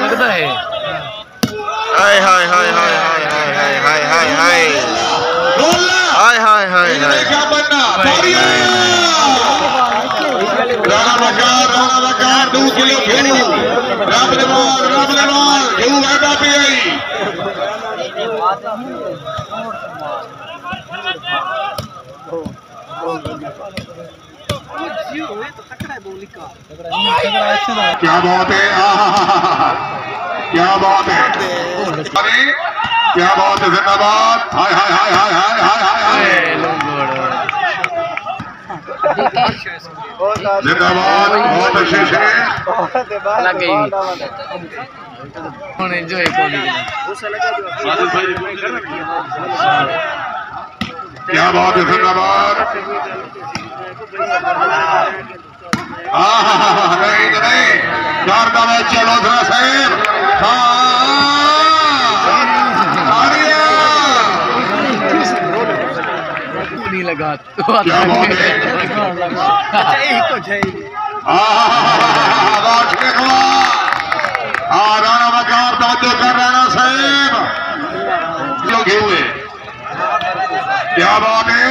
लगता है। हाय हाय हाय हाय हाय हाय हाय हाय हाय हाय हाय हाय हाय हाय क्या बनना राणा बकार 2 किलो घेऊ राम लेवाल घेऊ गाड़ा पे आई क्या बात है क्या बात है अरे क्या बात है जिंदाबाद हाय हाय हाय हाय हाय हाय हाय जिंदाबाद बहुत अच्छे से लग गई एंजॉय क्या बात है जिंदाबाद नहीं नहीं चार का मैच चलो थोड़ा साहेब नहीं लगा क्या बात है राणा बकार दादो कर राणा साहेब लोग हुए क्या बात है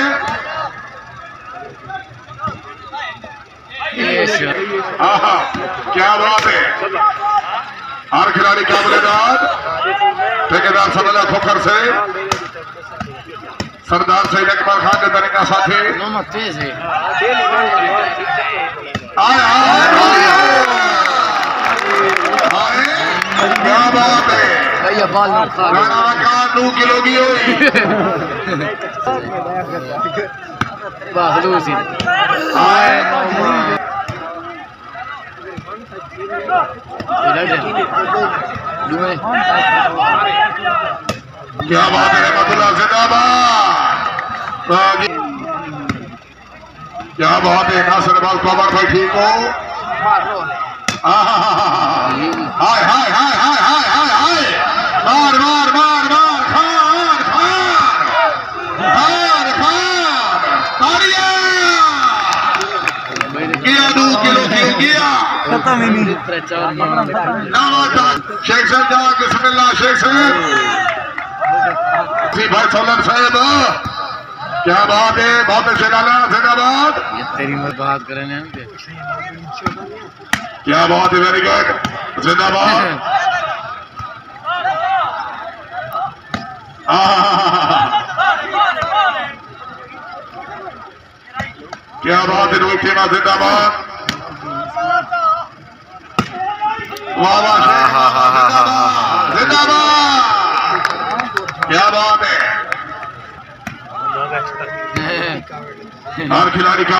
क्या बात है हर खिलाड़ी काबिलेदार ठेकेदार सदला खोखर से सरदार सईद अकबर खान के तरीका साथी तेज है क्या बात है भैया बाल राणा बकार 2 किलो की हुई बस लूसी क्या बात है रहमतुल्लाह जिंदाबाद क्या बात है नासिर अब्बास पवार भाई ठीक हो हाय हाय हाय हाय हाय हाय हाय मार मार मार मार खान खान खान किया 2 किलो किया खत्म ही नहीं शेख साहब जा बिस्मिल्लाह शेख साहब भाई सोलन साहब क्या बात है बहुत अच्छे गाना जिंदाबाद ये तेरी मत बात करें क्या बात है वेरी गुड जिंदाबाद क्या बात है रोहित टीमा जिंदाबाद वाह वाह जिंदाबाद क्या बात है हर खिलाड़ी का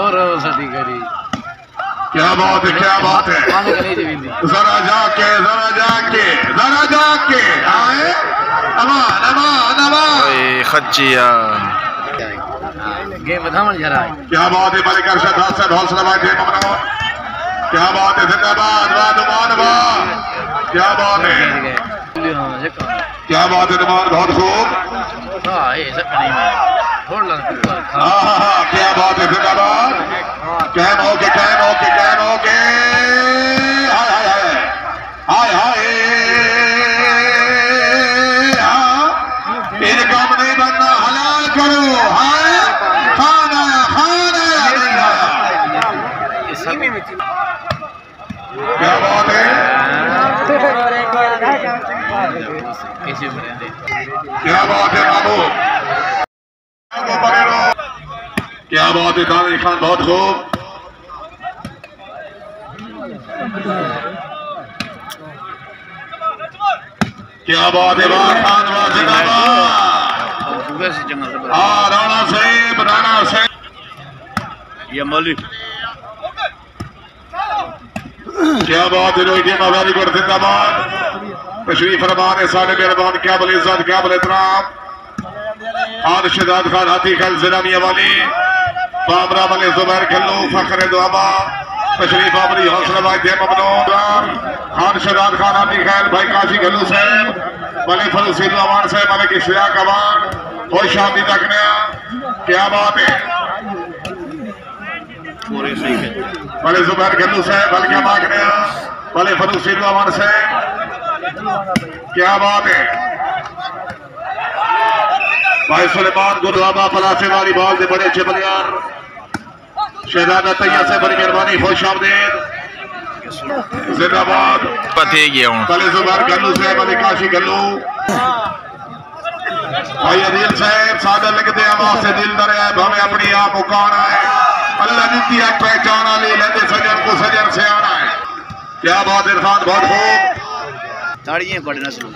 और सदी करी क्या बात है जरा जाके आए अमान अमान अमान खच्चिया गेम बधावन जरा क्या बात है मलिक अरशद हासन हौसला भाई थे ममनो क्या बात है जिंदाबाद वाह क्या बात है क्या बात है नुमान बहुत खूब क्या बात है जिंदाबाद कैम ओके हाय हाय इन काम नहीं बनना हलाल करो हाय खाना क्या बात है क्या बात है बाबू क्या बात है कादरी खान बहुत खूब क्या बात है खान राणा साहेब ये मलिक क्या बात है रोहित वेरी गुड जिंदाबाद तशरीफ फरमान है साढ़े मेहरबान क्या बोले इज्जत क्या बोले इतराम आन शहजाद खान हाथी खल जिलामिया वाली बाबरा वाले जुबैर खल्लू फखर दुआबा तशरीफ आमरी हौसला भाई दे ममनून खान शहजाद खान हाथी खैल भाई काशी खल्लू साहब मलिक फरूसी अवान साहब मलिक इश्तियाक अवान खुश आमदी तकने क्या बात है पूरे सही है। भले जुबैर गन्नू साहब, भले क्या मांग रहे हैं, भले फरूसी रहमान साहब, क्या बात है भाई सुलेमान गुरुआबा पलासे वाली बॉल से बड़े अच्छे प्लेयर शहजादा तैयब से बड़ी मेहरबानी, खुश आमदीद, जिंदाबाद। पते गया हूँ भले जुबैर गन्नू साहब, भले काशी गन्नू भाई अदील साहब, सादा लगते आवाज से दिल दर है, हमें अपनी आप मुकाना है, अल्लाह ने दिया पहचाना ले लेते सजन को सजन से आना है। क्या बात इरफान, बहुत खूब, ताड़ियां पड़ना शुरू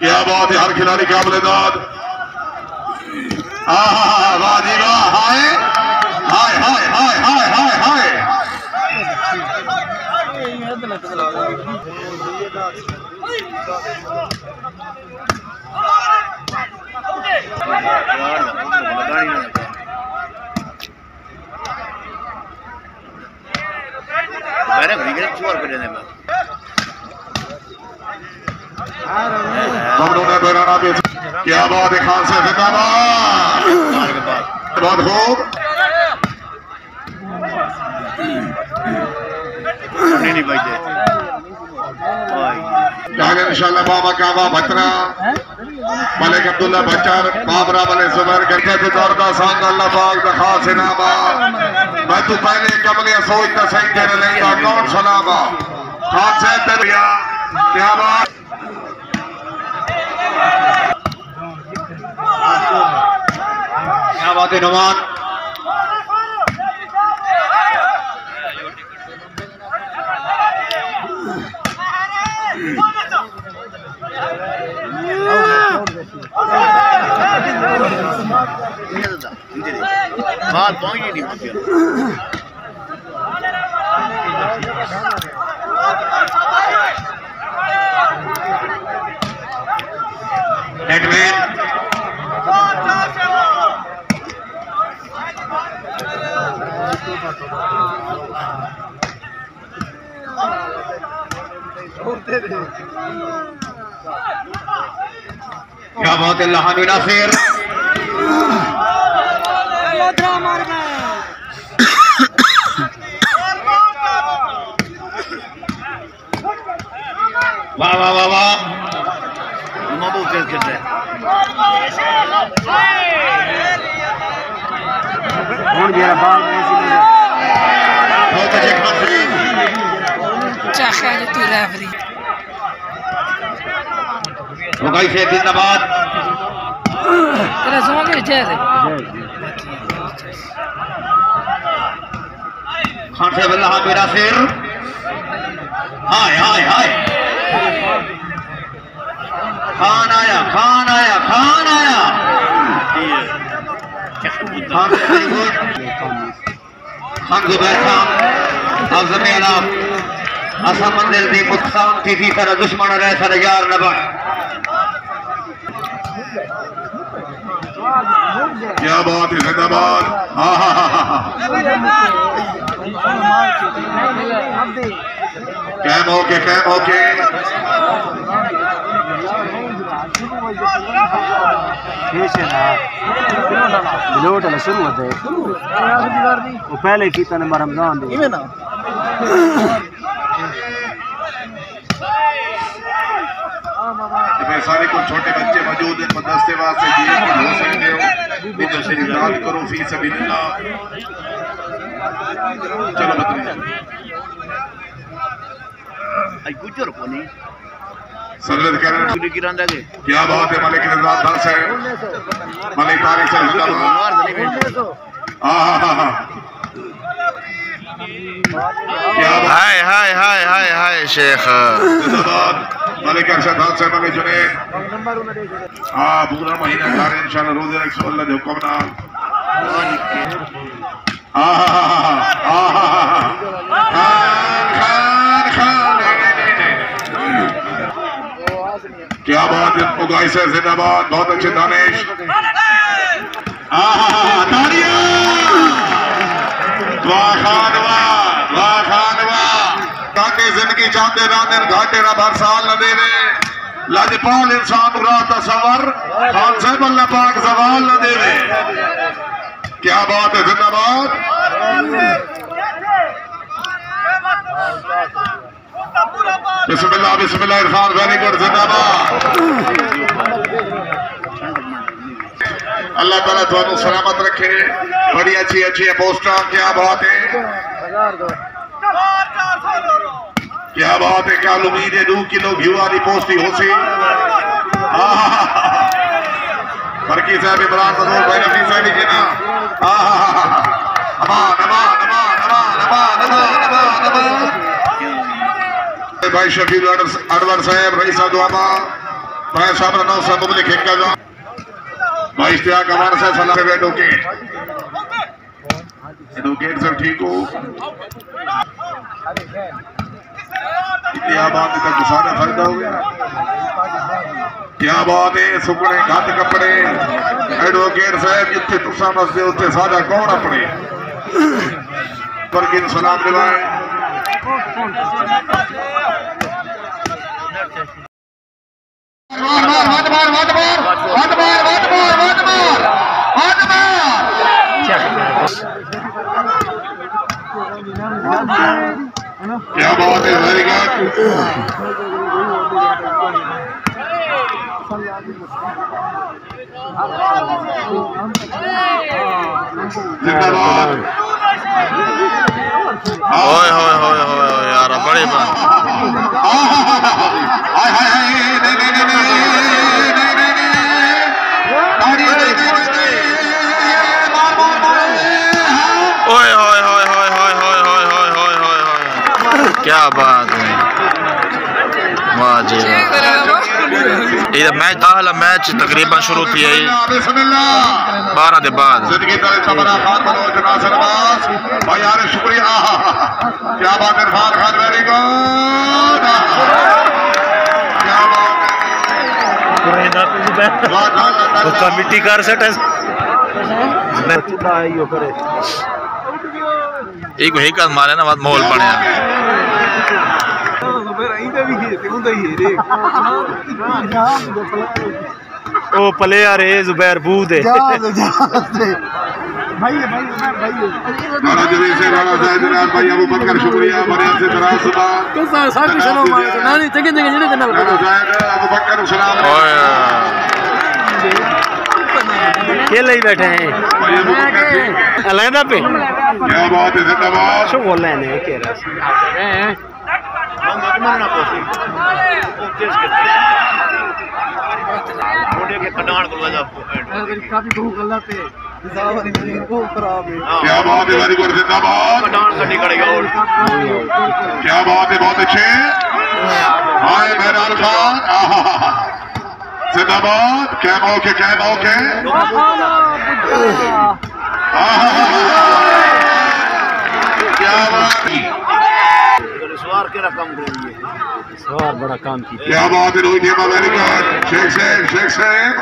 क्या बात है, हर खिलाड़ी काबिल-ए-दाद। वाह जी वाह, हाय हाय हाय हाय हाय हाय हाय। क्या बात है, खान से जिंदाबाद, बहुत खूब, नहीं बचे इंशाल्लाह बाबा काबा भटरा मलिक अब्दुल्ला बच्चर बाबरा मले जुबैर करके थे दौरदा सांग अल्लाह पाक दा खास इनामा। मैं तू पहले कमले सोचता सही तेरे लेगा कौन सलामा खान साहब दरिया। क्या बात, क्या बात है नुमान, बात पहुंच ही नहीं क्या बात है लहानी नासिर, वाह वाह वाह वाह, बहुत तेज खेलते हैं बहुत अच्छे खान रुकाई से जिंदाबाद। खान साहब अल्लाह मेरा सिर, हाय हाय हाय, खान आया खान आया खान आया, खान वेरी गुड, खान जुबैर खान अफजल आलाम असा मंदिर दी मुक्सान थी सारा दुश्मन रहे सारा यार न बन। क्या बात है, जिंदाबाद, हाँ हाँ हाँ हाँ, कैम ओके कैम ओके, शुरू होते वो पहले की रमजान सारे कुछ छोटे बच्चे मौजूद हैं मदरसे वास्ते जिए हो सकते हो इधर से इमदाद करो फी सबीलिल्लाह। चलो बदली गुजर को नहीं सरद करें, गिरांदा के क्या बात है, मलिक रजा दास है, मलिक तारिक से जिंदाबाद, क्या बात, हाय हाय हाय हाय हाय शेख जिंदाबाद, मलिक अरशद दास से मलिक जुनैद, हाँ पूरा महीना कार इंशाल्लाह रोजे रखो अल्लाह के हुक्म नाल, क्या बात है, उगाइस है जिंदाबाद, बहुत अच्छे दानिश, तालियां, वाह खान वाह, वाह खान वाह, ताकि जिंदगी चाहते रांदे घाटे ना भर साल न देवे, लाजपाल इंसान राह तसव्वुर खान साहब अल्लाह पाक सवाल न देवे। क्या बात है, जिंदाबाद, बिस्मिल्लाह बिस्मिल्लाह इरफान वेरी गुड जिंदाबाद। अल्लाह ताला थानू सलामत रखे। बड़ी अच्छी अच्छी पोस्टर, क्या बात है, क्या बात है, क्या उम्मीद है 2 किलो व्यू वाली पोस्ट ही हो सी। फरकी साहब इमरान मजूर भाई रफी साहब की ना अमान अमान अमान अमान अमान अमान अमान अमान भाई शफील अनवर साहब रईस दुआबा भाई साहब नौ साहब लिखे का जो भाई इश्तियाक अमान साहब सलाम पे एडवोकेट सब ठीक हो। क्या बात है, गुस्सा फायदा हो गया। क्या बात है, सुकने घट कपड़े एडवोकेट साहब जिथे तुसा मसदे उत्थे साडा कौन अपने पर किन सलाम दिलाए। क्या बात है, वेरी गुड जिंदाबाद। ओए होए होए होए यार बड़े बात। हाय हाय हाय नहीं नहीं नहीं नहीं ओए होए होए होए होए होए होए होए होए होए होए क्या बात है, वाह जी ये मैच आला मैच तकरीबन शुरू थी 12 के बाद। जिंदगी भाई यार शुक्रिया, क्या बात है इरफान खान वेरी गुड, क्या मिट्टी कर सट एक ही का मारे ना माहौल बनया। ओ पले यार ए जुबैर बूद है भाई अबू बकर शुक्रिया मरियम से दराज सुबह अबू बकर सलाम खेल ही बैठे हैं अलहदा पे। क्या बात है, जिंदाबाद। शो बोल रहे हैं कह रहा क्या बात है, वेरी गुड जिंदाबाद। क्या बात है, बहुत अच्छे। हाय मेहरान खान जिंदाबाद। क्या मौके, क्या मौके। क्या बात, सवार बड़ा काम की। क्या बात है रोहित हेमा वेरी गुड। शेख साहब, शेख साहब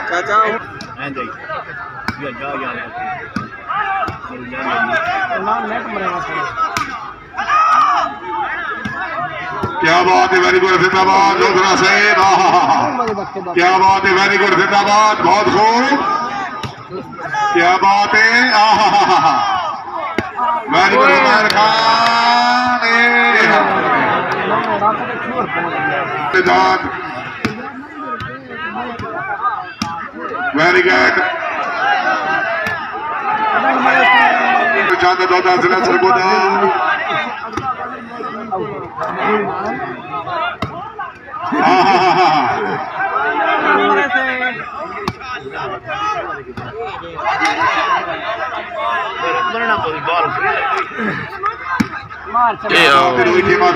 क्या बात है, वेरी गुड जिंदाबाद। लोधरा साहब क्या बात है, वेरी गुड जिंदाबाद, बहुत खूब। क्या बात है, very good Umar Khan very good. चांद दौदा जिला सरगोदा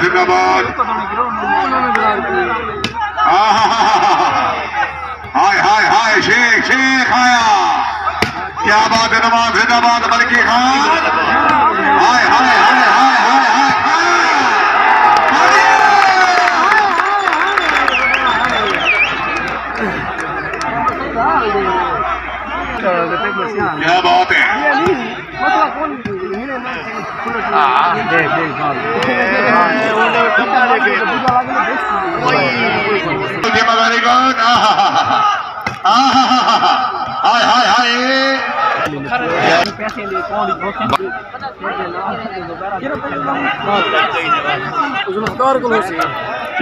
जिंदाबाद। हाय हाय हाय शेख शेख आया। क्या बात है, नवाज जिंदाबाद। मलिकी खान हाय हाय हाय हाय हाय क्या बात है। हाय हाय हाय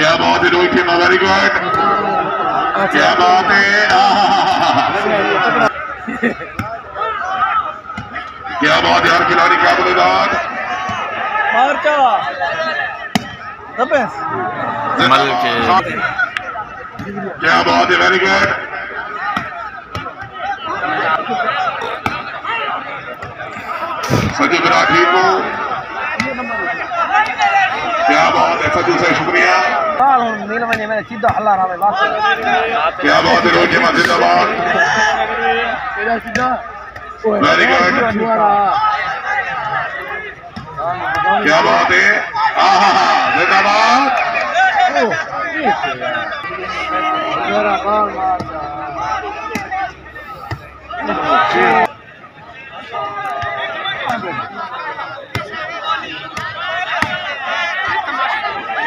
क्या बात है रोहित टीम, वेरी गुड, क्या बात है, क्या बात है, हर खिलाड़ी क्या बलिदान, मल के क्या बात है, वेरी गुड, सजू बिराठी को क्या बात है, सजू से शुक्रिया, क्या बात है रोहित टीम जिंदाबाद, वेरी गुड, क्या बात है, जिंदाबाद,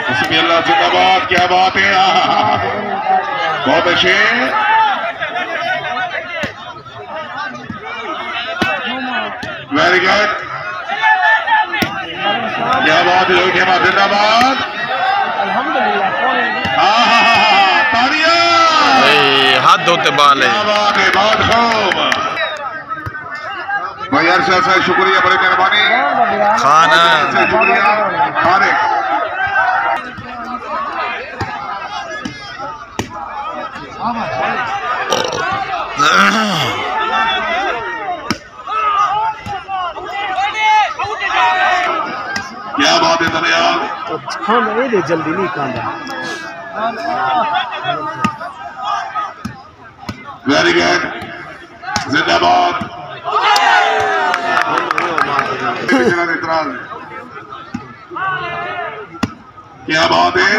बिस्मिल्लाह जिंदाबाद, क्या बात है, बहुत अच्छे, वेरी गुड, क्या बात है रोहित हेमा जिंदाबाद, तालियां, हाथ धोते बाल है। क्या बात है, बहुत खूब भाई, अरशद साहब शुक्रिया, बड़ी मेहरबानी, खाना शुक्रिया, फारिक, क्या बात है दनियाल, खाना ये जल्दी नहीं खाना। वेरी गुड, जिंदाबाद, इतराज, क्या बात है,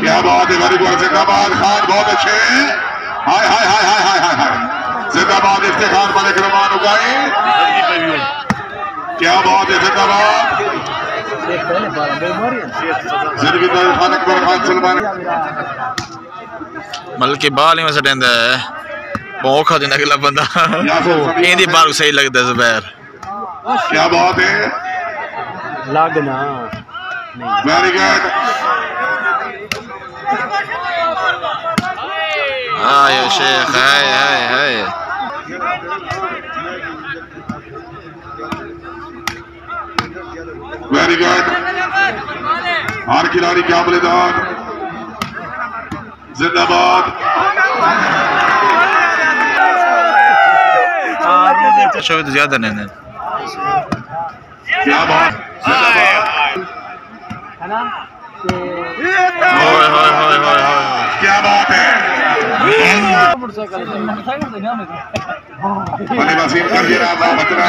क्या बात है, वेरी गुड, जिंदाबाद, खान बहुत अच्छे, हाय हाय हाय हाय हाय हाय हाय, जिंदाबाद, इफ्तिखार मलिक रहमान उगाए, क्या बात है, जिंदाबाद, जिंदगी खान अकबर खान सलमान, मल के बाल ही में सटेंदा है, औखा दिन अगला बंदा इंदी बाल सही लगता है जुबैर, क्या बात है, लागना वेरी गुड, आयो शेख, हाय हाय हाय, वेरी गुड, हर खिलाड़ी क्या बलिदान, जिंदाबाद, शोध ज्यादा नहीं, क्या बात, जिंदाबाद, होय होय होय होय होय, क्या बात है, बड़े वसीम कर दिया आप बचना,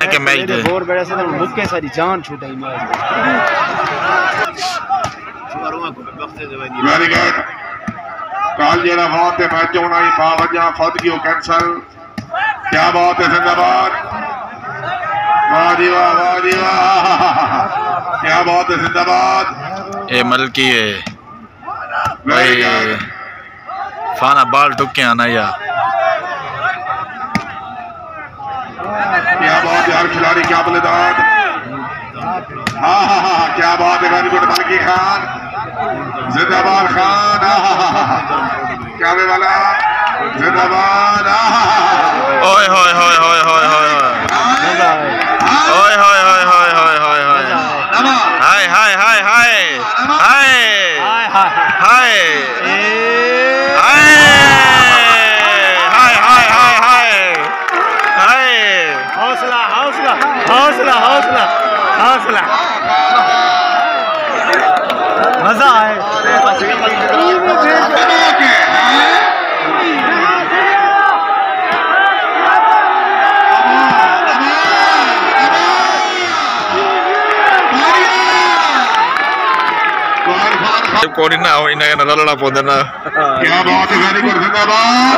के मैच दे बोर बड़े से मुक्के सारी जान छूटाई मैच। वेरी गुड, कल जरा बहुत मैच होना ही बावजह खुद की कैंसल, क्या बात है, जिंदाबाद, वाह जी वाह, वाह जी वाह, क्या बात है, जिंदाबाद, ये मल की है वेरी भाई, गुड, फाना बाल टुके आना या, क्या बात है, हर खिलाड़ी क्या बलिदान, हाँ, क्या बात है, वेरी गुड, मलकी खान जिंदाबाद, खान क्या वे वाला, जिंदाबाद, ओए होय होय होय होय होय ओए होय होय होय होय होय होय, हाय हाय हाय हाय हाय हाय हाय हाय हाय हाय हाय, हौसला हौसला हौसला हौसला हौसला, मजा आए। कोई ना हो इन्हें लड़ना पौधा ना, क्या बात है, वेरी गुड, जिंदाबाद,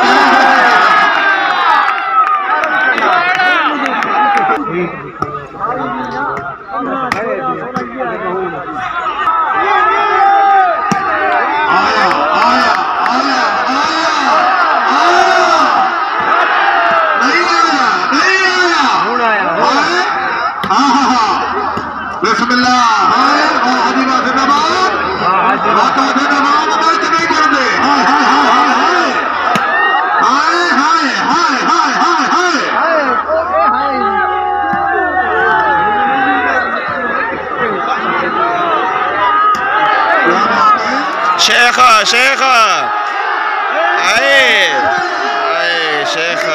अब्दुल्ला हाय हाजीवा जिंदाबाद माता जिंदाबाद मैच नहीं कर दे हाय हाय हाय हाय हाय हाय हाय हाय शेख शेख आए आए शेख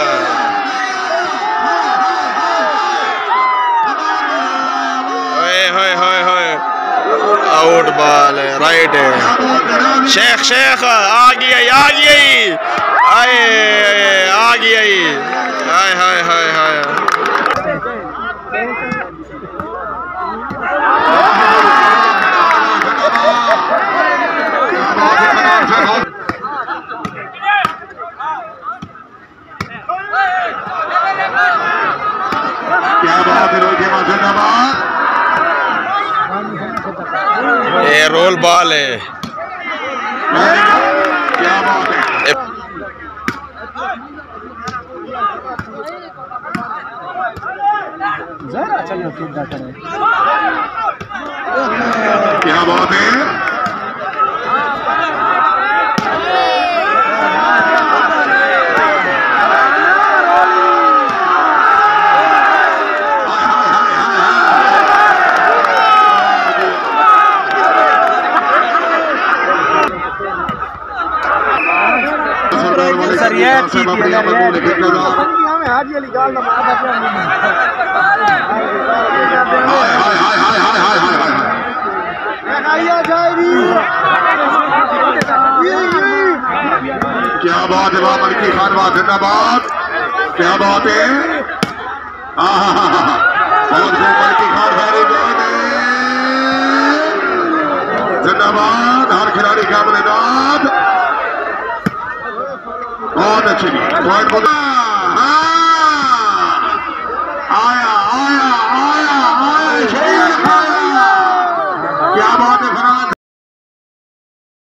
आउट बॉल है राइट है शेख शेख आ गई आए आ गई हाय हाय हाय हाय क्या बात है रोहित शर्मा जिंदाबाद ये रोल बॉल है क्या बात है जरा चलो कितना करें क्या बात है सर ये ठीक है यार हमें हाजी अली गाल ना मार हाय हाय हाय हाय हाय हाय हाय आइया जाएगी क्या बात है बाबा मलिकी खान बात जिंदाबाद क्या बात है बहुत मलिकी खान वेरी गुड जिंदाबाद हर खिलाड़ी का बलिदान बहुत अच्छी पॉइंट